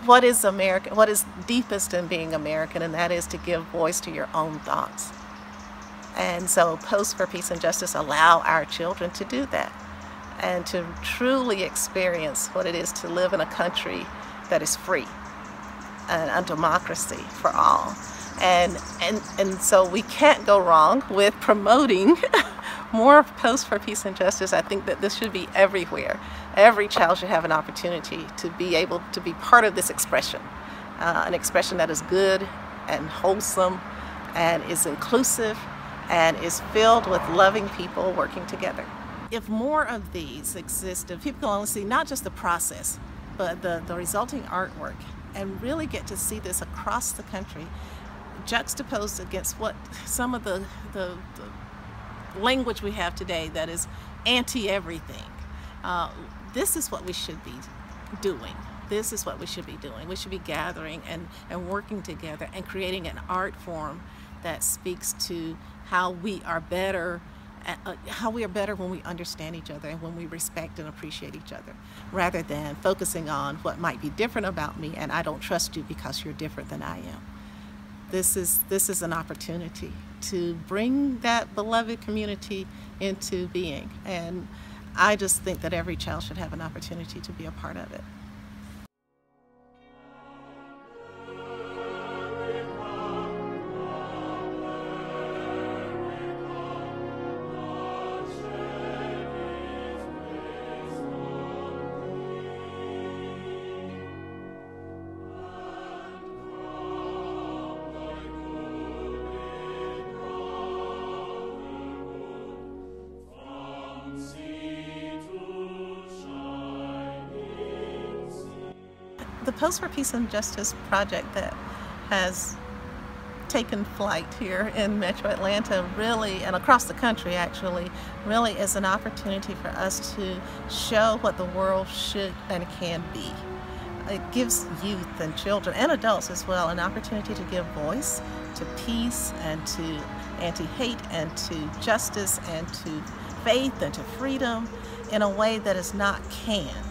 what is American, what is deepest in being American, and that is to give voice to your own thoughts. And so Posts for Peace and Justice allow our children to do that and to truly experience what it is to live in a country that is free and a democracy for all. And so we can't go wrong with promoting more Posts for Peace and Justice. I think that this should be everywhere. Every child should have an opportunity to be able to be part of this expression, an expression that is good and wholesome and is inclusive and is filled with loving people working together. If more of these exist, if people can only see not just the process, but the resulting artwork, and really get to see this across the country, juxtaposed against what some of the language we have today that is anti-everything. This is what we should be doing. This is what we should be doing. We should be gathering and working together and creating an art form that speaks to how we are better when we understand each other and when we respect and appreciate each other, rather than focusing on what might be different about me and I don't trust you because you're different than I am. This is an opportunity to bring that beloved community into being, and I just think that every child should have an opportunity to be a part of it. The Posts for Peace and Justice project that has taken flight here in Metro Atlanta really, and across the country actually, really is an opportunity for us to show what the world should and can be. It gives youth and children and adults as well an opportunity to give voice to peace and to anti-hate and to justice and to faith and to freedom in a way that is not canned.